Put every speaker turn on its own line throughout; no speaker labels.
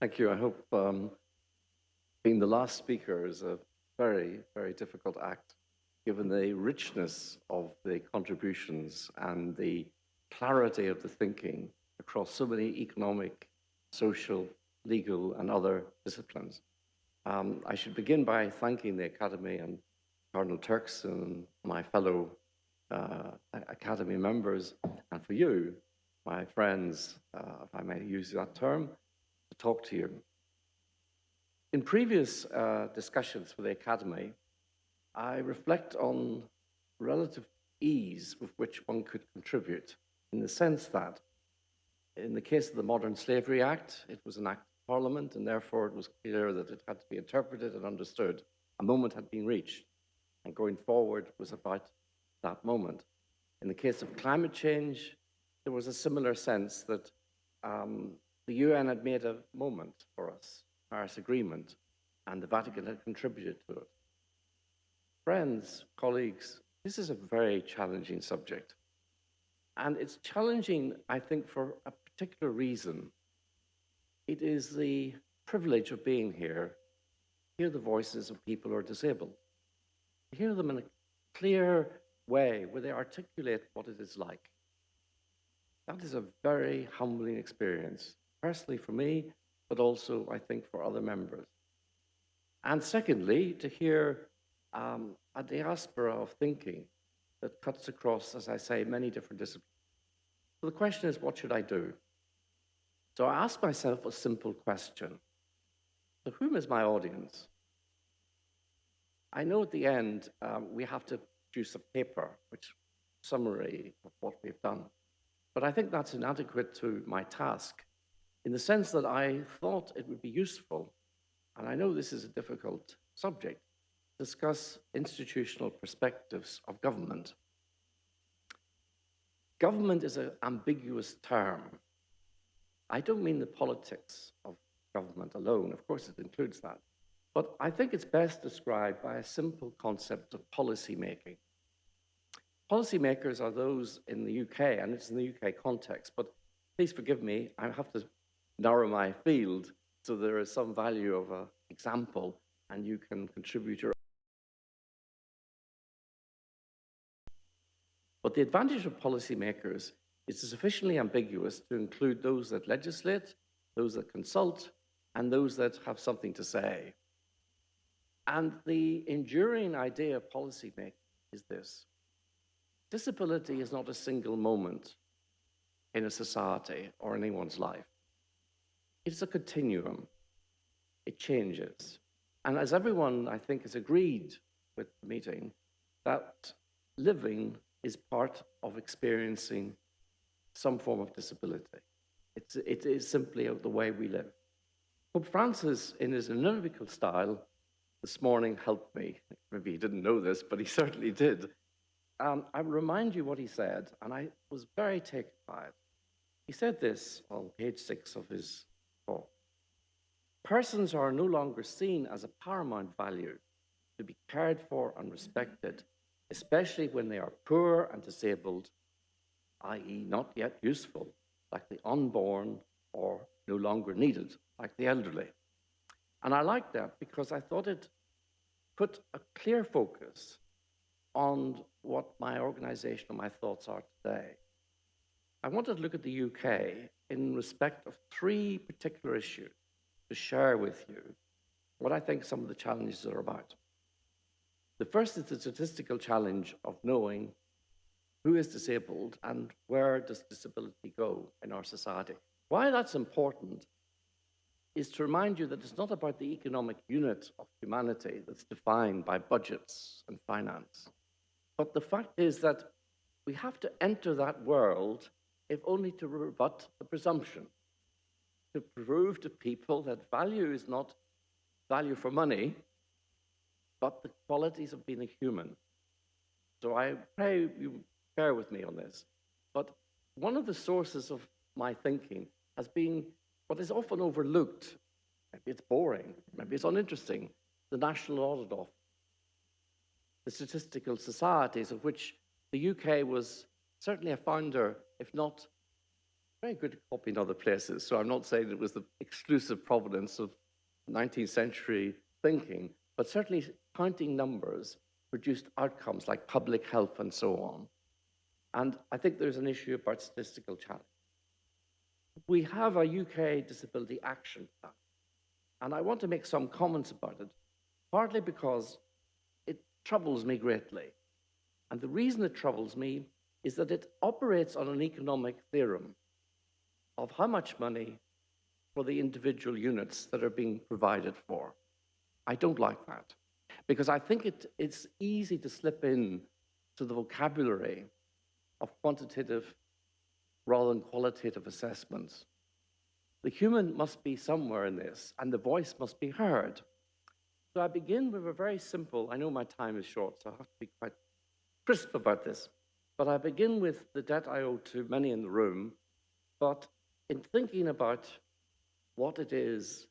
Thank you. I hope being the last speaker is a very, very difficult act, given the richness of the contributions and the clarity of the thinking across so many economic, social, legal, and other disciplines. I should begin by thanking the Academy and Cardinal Turks and my fellow Academy members, and for you, my friends, if I may use that term, to talk to you. In previous discussions with the Academy, I reflect on relative ease with which one could contribute, in the sense that, in the case of the Modern Slavery Act, it was an act of Parliament, and therefore it was clear that it had to be interpreted and understood. A moment had been reached, and going forward was about that moment. In the case of climate change, there was a similar sense that the UN had made a moment for us, Paris Agreement, and the Vatican had contributed to it. Friends, colleagues, this is a very challenging subject. And it's challenging, I think, for a particular reason. It is the privilege of being here, hear the voices of people who are disabled, hear them in a clear way where they articulate what it is like. That is a very humbling experience, personally for me, but also, I think, for other members. And secondly, to hear a diaspora of thinking that cuts across, as I say, many different disciplines. So the question is, what should I do? So I asked myself a simple question. To whom is my audience? I know at the end we have to produce a paper, which summary of what we've done. But I think that's inadequate to my task, in the sense that I thought it would be useful, and I know this is a difficult subject, to discuss institutional perspectives of government. Government is an ambiguous term. I don't mean the politics of government alone, of course it includes that, but I think it's best described by a simple concept of policy making. Policymakers are those in the UK, and it's in the UK context, but please forgive me, I have to narrow my field so there is some value of an example and you can contribute your own. But the advantage of policymakers is sufficiently ambiguous to include those that legislate, those that consult, and those that have something to say. And the enduring idea of policymaking is this: disability is not a single moment in a society or in anyone's life. It's a continuum. It changes. And as everyone, I think, has agreed with the meeting, that living is part of experiencing some form of disability. It is simply the way we live. Pope Francis, in his univocal style, this morning helped me. Maybe he didn't know this, but he certainly did. I will remind you what he said, and I was very taken by it. He said this on page 6 of his talk. Persons are no longer seen as a paramount value to be cared for and respected, especially when they are poor and disabled, i.e. not yet useful, like the unborn, or no longer needed, like the elderly. And I like that because I thought it put a clear focus on what my organization and my thoughts are today. I wanted to look at the UK in respect of 3 particular issues to share with you what I think some of the challenges are about. The first is the statistical challenge of knowing who is disabled and where does disability go in our society. Why that's important is to remind you that it's not about the economic unit of humanity that's defined by budgets and finance. But the fact is that we have to enter that world if only to rebut the presumption, to prove to people that value is not value for money, but the qualities of being a human. So I pray you bear with me on this. But one of the sources of my thinking has been what is often overlooked. Maybe it's boring, maybe it's uninteresting, the National Audit Office, the statistical societies of which the UK was certainly a founder, if not very good at copying other places, so I'm not saying it was the exclusive provenance of 19th century thinking, but certainly counting numbers produced outcomes like public health and so on. And I think there's an issue about statistical challenge. We have a UK disability action plan, and I want to make some comments about it, partly because it troubles me greatly. And the reason it troubles me is that it operates on an economic theorem of how much money for the individual units that are being provided for. I don't like that, because I think it's easy to slip in to the vocabulary of quantitative rather than qualitative assessments. The human must be somewhere in this, and the voice must be heard. So I begin with a very simple, I know my time is short, so I have to be quite crisp about this, but I begin with the debt I owe to many in the room, but in thinking about what it is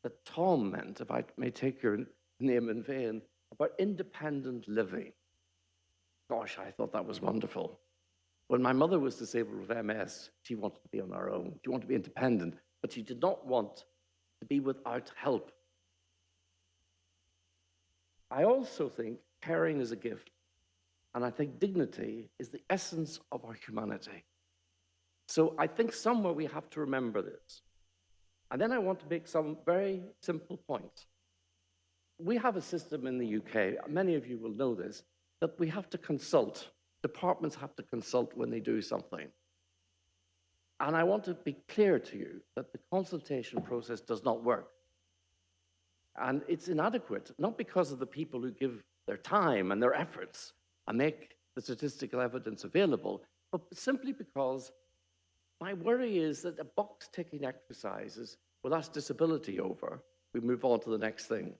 that Tom meant, if I may take your name in vain, about independent living. Gosh, I thought that was wonderful. When my mother was disabled with MS, she wanted to be on her own. She wanted to be independent, but she did not want to be without help. I also think caring is a gift, and I think dignity is the essence of our humanity. So I think somewhere we have to remember this. And then I want to make some very simple points. We have a system in the UK, many of you will know this, that we have to consult. Departments have to consult when they do something. And I want to be clear to you that the consultation process does not work. And it's inadequate, not because of the people who give their time and their efforts and make the statistical evidence available, but simply because my worry is that a box-ticking exercises will ask disability over. We move on to the next thing.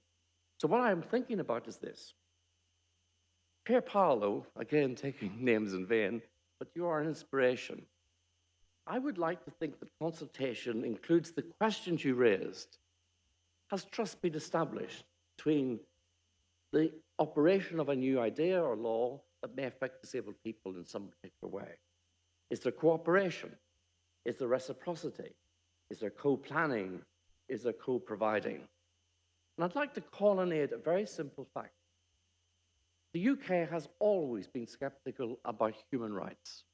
So what I'm thinking about is this. Pier Paolo, again taking names in vain, but you are an inspiration. I would like to think that consultation includes the questions you raised. Has trust been established between the operation of a new idea or law that may affect disabled people in some particular way? Is there cooperation? Is there reciprocity? Is there co-planning? Is there co-providing? And I'd like to call on aid a very simple fact. The UK has always been skeptical about human rights.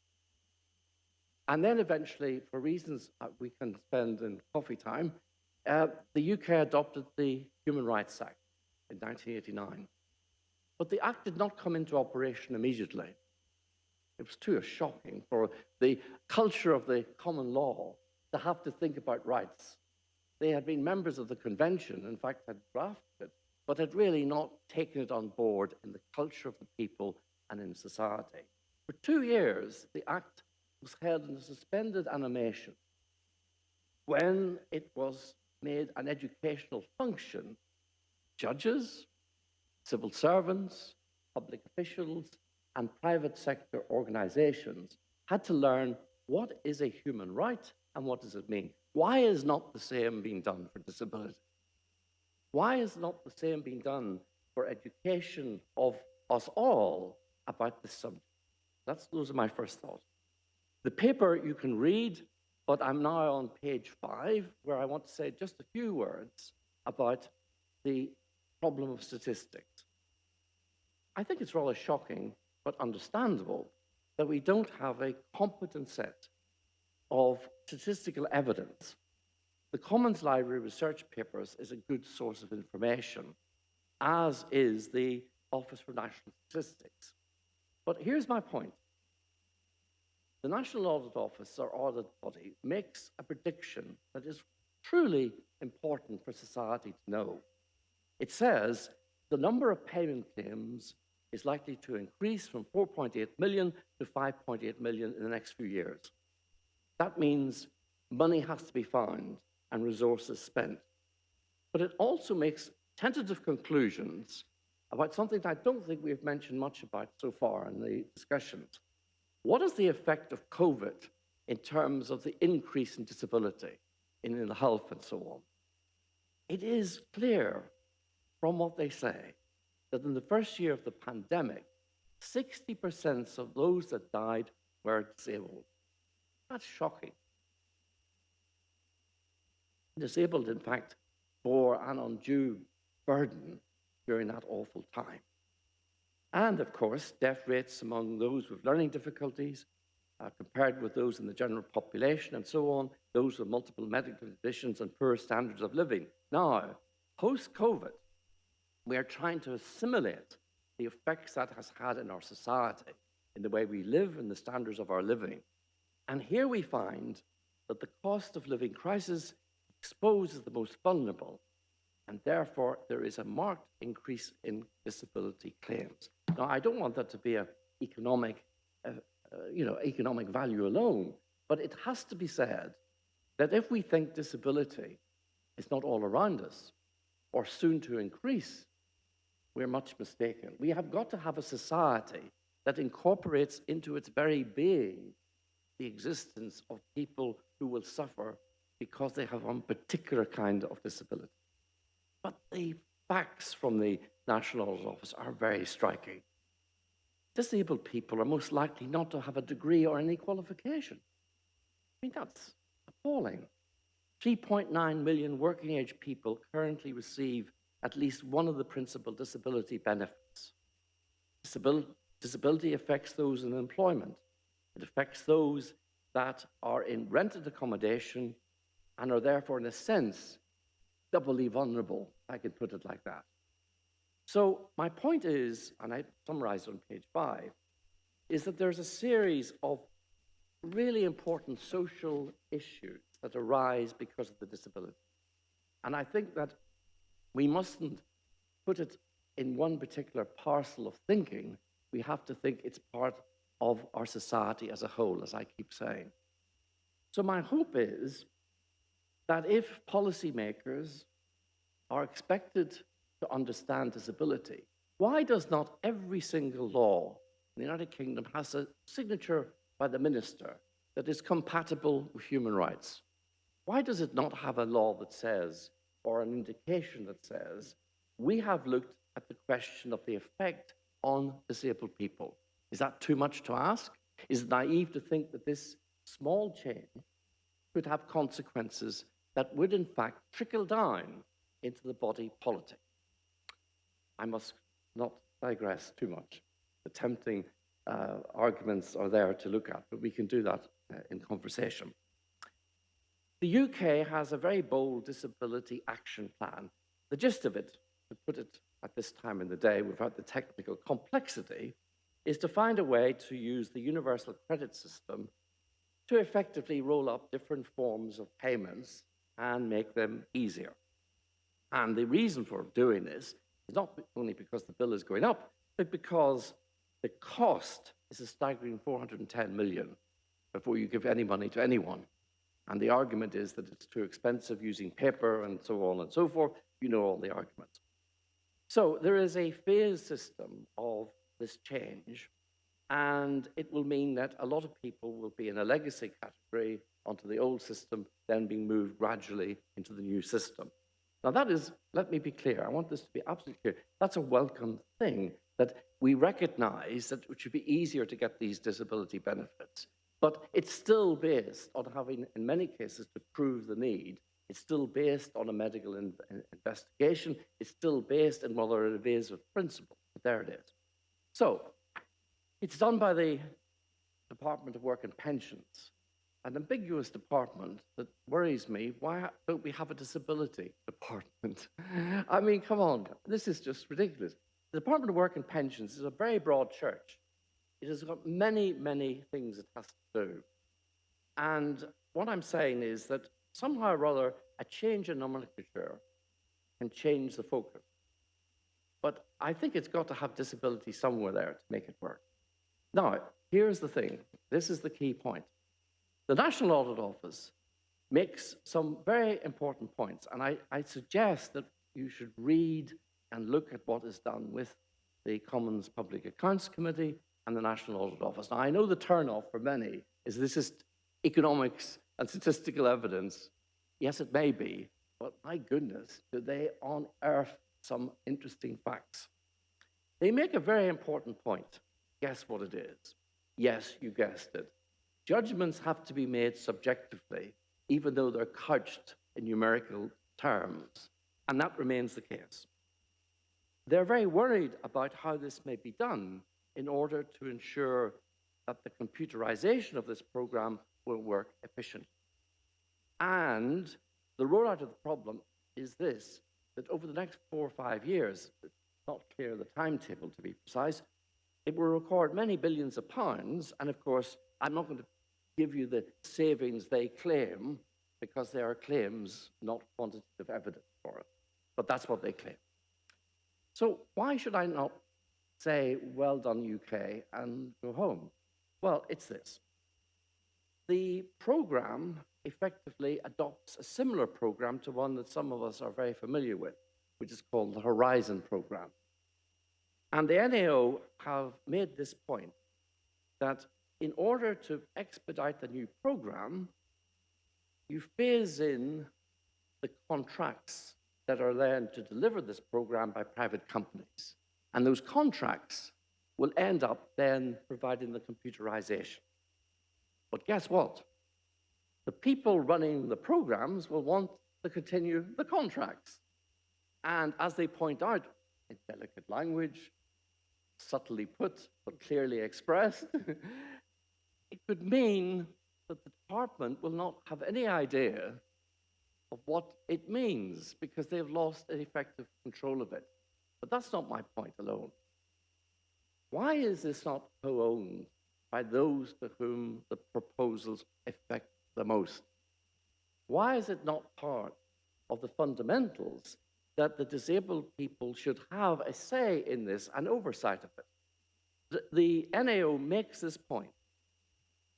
And then eventually, for reasons we can spend in coffee time, the UK adopted the Human Rights Act in 1989. But the act did not come into operation immediately. It was too shocking for the culture of the common law to have to think about rights. They had been members of the convention, in fact, had drafted it, but had really not taken it on board in the culture of the people and in society. For 2 years, the act was held in a suspended animation when it was made an educational function. Judges, civil servants, public officials, and private sector organizations had to learn what is a human right and what does it mean. Why is not the same being done for disability? Why is not the same being done for education of us all about this subject? Those are my first thoughts. The paper you can read, but I'm now on page 5, where I want to say just a few words about the problem of statistics. I think it's rather shocking, but understandable, that we don't have a competent set of statistical evidence. The Commons Library research papers is a good source of information, as is the Office for National Statistics. But here's my point. The National Audit Office, or audit body, makes a prediction that is truly important for society to know. It says the number of payment claims is likely to increase from 4.8 million to 5.8 million in the next few years. That means money has to be found and resources spent. But it also makes tentative conclusions about something that I don't think we've mentioned much about so far in the discussions. What is the effect of COVID in terms of the increase in disability, in health and so on? It is clear from what they say that in the first year of the pandemic, 60% of those that died were disabled. That's shocking. disabled, in fact, bore an undue burden during that awful time. And of course, death rates among those with learning difficulties, compared with those in the general population and so on, those with multiple medical conditions and poor standards of living. Now, post-COVID, we are trying to assimilate the effects that has had in our society, in the way we live and the standards of our living. And here we find that the cost of living crisis exposes the most vulnerable, and therefore there is a marked increase in disability claims. Now, I don't want that to be an economic value alone, but it has to be said that if we think disability is not all around us or soon to increase, we're much mistaken. We have got to have a society that incorporates into its very being the existence of people who will suffer because they have one particular kind of disability. But the facts from the National Audit Office are very striking. Disabled people are most likely not to have a degree or any qualification. I mean, that's appalling. 3.9 million working-age people currently receive at least one of the principal disability benefits. Disability affects those in employment. It affects those that are in rented accommodation and are therefore, in a sense, doubly vulnerable, I could put it like that. So my point is, and I summarized on page 5, is that there's a series of really important social issues that arise because of the disability. And I think that we mustn't put it in one particular parcel of thinking. We have to think it's part of our society as a whole, as I keep saying. So my hope is that if policymakers are expected to understand disability, why does not every single law in the United Kingdom has a signature by the minister that is compatible with human rights? Why does it not have a law that says, or an indication that says, we have looked at the question of the effect on disabled people? Is that too much to ask? Is it naive to think that this small change could have consequences that would in fact trickle down into the body politic? I must not digress too much. The tempting arguments are there to look at, but we can do that in conversation. The UK has a very bold disability action plan. The gist of it, to put it at this time in the day without the technical complexity, is to find a way to use the universal credit system to effectively roll up different forms of payments and make them easier. And the reason for doing this is not only because the bill is going up, but because the cost is a staggering 410 million before you give any money to anyone. And the argument is that it's too expensive using paper and so on and so forth. You know all the arguments. So there is a phased system of this change, and it will mean that a lot of people will be in a legacy category onto the old system, then being moved gradually into the new system. Now that is, let me be clear, I want this to be absolutely clear, that's a welcome thing, that we recognize that it should be easier to get these disability benefits. But it's still based on having, in many cases, to prove the need. It's still based on a medical investigation. It's still based on whether it is a principle. But there it is. So it's done by the Department of Work and Pensions, an ambiguous department that worries me. Why don't we have a disability department? I mean, come on, this is just ridiculous. The Department of Work and Pensions is a very broad church. It has got many, many things it has to do. And what I'm saying is that somehow or other, a change in nomenclature can change the focus. But I think it's got to have disability somewhere there to make it work. Now, here's the thing. This is the key point. The National Audit Office makes some very important points, and I suggest that you should read and look at what is done with the Commons Public Accounts Committee and the National Audit Office. Now, I know the turn-off for many is this is economics and statistical evidence. Yes, it may be, but my goodness, do they unearth some interesting facts. They make a very important point. Guess what it is? Yes, you guessed it. Judgments have to be made subjectively, even though they're couched in numerical terms, and that remains the case. They're very worried about how this may be done in order to ensure that the computerization of this program will work efficiently. And the rollout of the problem is this, that over the next 4 or 5 years, it's not clear the timetable to be precise, it will record many billions of pounds, and of course, I'm not going to give you the savings they claim, because they are claims, not quantitative evidence for it. But that's what they claim. So why should I not say, well done, UK, and go home? Well, it's this. The program effectively adopts a similar program to one that some of us are very familiar with, which is called the Horizon program. And the NAO have made this point that in order to expedite the new program, you phase in the contracts that are then to deliver this program by private companies. And those contracts will end up then providing the computerization. But guess what? The people running the programs will want to continue the contracts. And as they point out in delicate language, subtly put, but clearly expressed, it could mean that the department will not have any idea of what it means because they've lost effective control of it. But that's not my point alone. Why is this not co-owned by those to whom the proposals affect the most? Why is it not part of the fundamentals that the disabled people should have a say in this and oversight of it? The NAO makes this point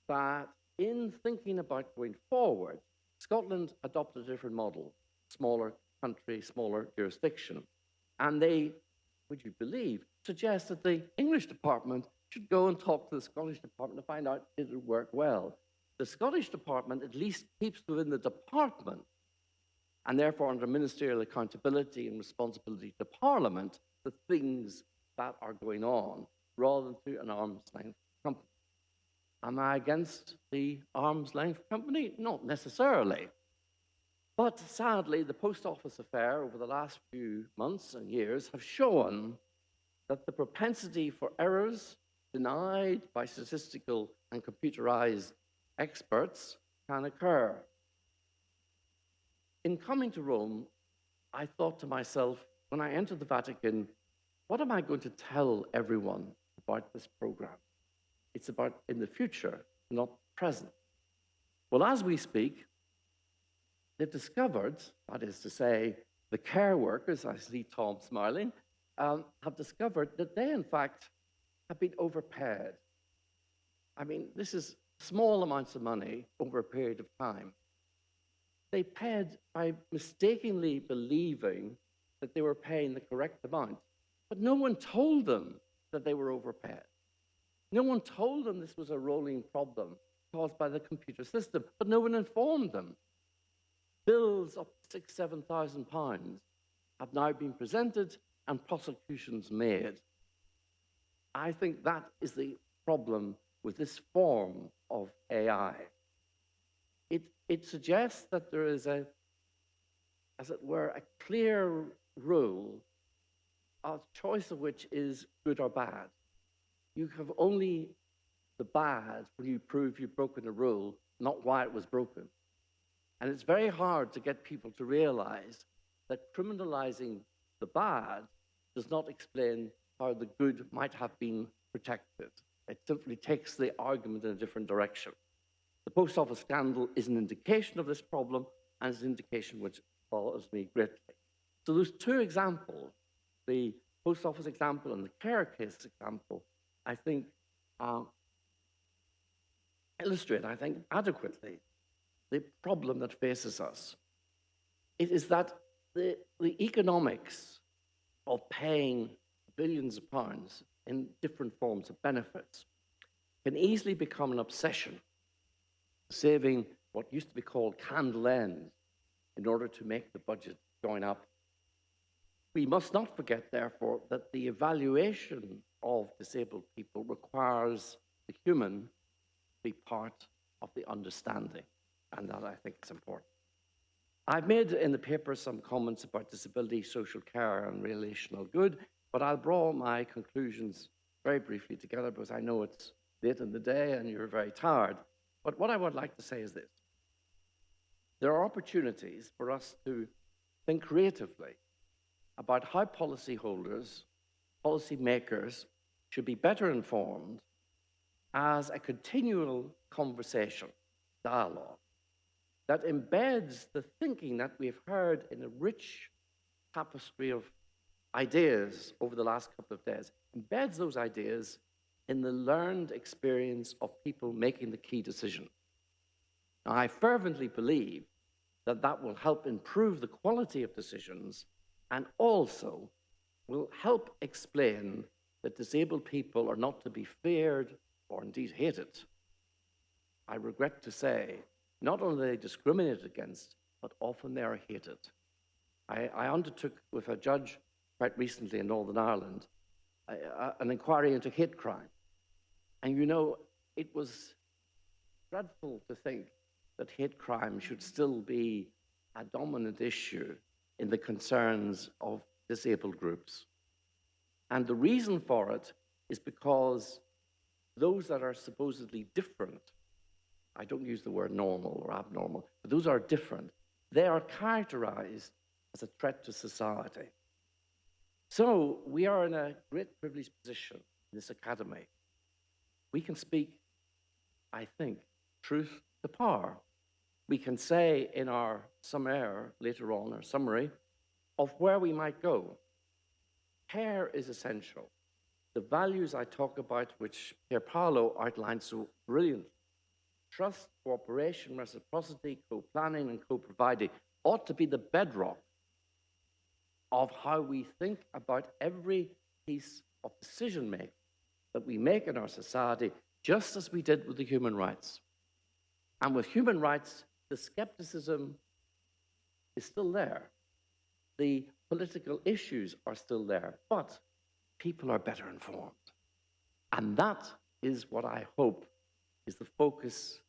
that in thinking about going forward, Scotland adopted a different model, smaller country, smaller jurisdiction. And they, would you believe, suggest that the English department should go and talk to the Scottish department to find out did it work well. The Scottish department at least keeps within the department, and therefore under ministerial accountability and responsibility to Parliament, the things that are going on, rather than through an arm's length company. Am I against the arm's length company? Not necessarily. But sadly, the Post Office affair over the last few months and years have shown that the propensity for errors denied by statistical and computerized experts can occur. In coming to Rome, I thought to myself, when I entered the Vatican, what am I going to tell everyone about this program? It's about in the future, not present. Well, as we speak, they've discovered, that is to say, the care workers, I see Tom smiling, have discovered that they, in fact, have been overpaid. I mean, this is small amounts of money over a period of time. They paid by mistakenly believing that they were paying the correct amount, but no one told them that they were overpaid. No one told them this was a rolling problem caused by the computer system, but no one informed them. Bills up to £6,000–7,000 have now been presented and prosecutions made. I think that is the problem with this form of AI. It suggests that there is a, as it were, a clear rule, a choice of which is good or bad. You have only the bad when you prove you've broken a rule, not why it was broken. And it's very hard to get people to realize that criminalizing the bad does not explain how the good might have been protected. It simply takes the argument in a different direction. The Post Office scandal is an indication of this problem, and it's an indication which follows me greatly. So those two examples, the Post Office example and the care case example, I think illustrate, I think, adequately the problem that faces us. It is that the economics of paying billions of pounds in different forms of benefits can easily become an obsession, saving what used to be called candle ends in order to make the budget join up. We must not forget, therefore, that the evaluation of disabled people requires the human to be part of the understanding, and that I think is important. I've made in the paper some comments about disability, social care, and relational good, but I'll draw my conclusions very briefly together because I know it's late in the day and you're very tired. But what I would like to say is this. There are opportunities for us to think creatively about how policyholders, policymakers should be better informed as a continual conversation, dialogue, that embeds the thinking that we've heard in a rich tapestry of ideas over the last couple of days, embeds those ideas in the learned experience of people making the key decision. Now, I fervently believe that that will help improve the quality of decisions and also will help explain that disabled people are not to be feared or indeed hated. I regret to say, not only are they discriminated against, but often they are hated. I undertook with a judge quite recently in Northern Ireland an inquiry into hate crime. And you know, it was dreadful to think that hate crime should still be a dominant issue in the concerns of disabled groups. And the reason for it is because those that are supposedly different, I don't use the word normal or abnormal, but those are different, they are characterized as a threat to society. So we are in a great privileged position in this academy. We can speak, I think, truth to power. We can say in our summary later on, our summary, of where we might go. Care is essential. The values I talk about, which Pier Paolo outlined so brilliantly, trust, cooperation, reciprocity, co-planning, and co-providing, ought to be the bedrock of how we think about every piece of decision-making that we make in our society, just as we did with the human rights. And with human rights, the skepticism is still there. The political issues are still there, but people are better informed. And that is what I hope is the focus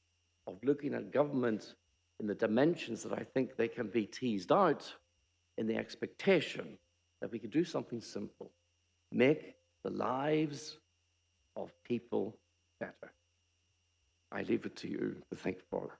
of looking at government in the dimensions that I think they can be teased out in the expectation that we could do something simple, make the lives of people better. I leave it to you to think for.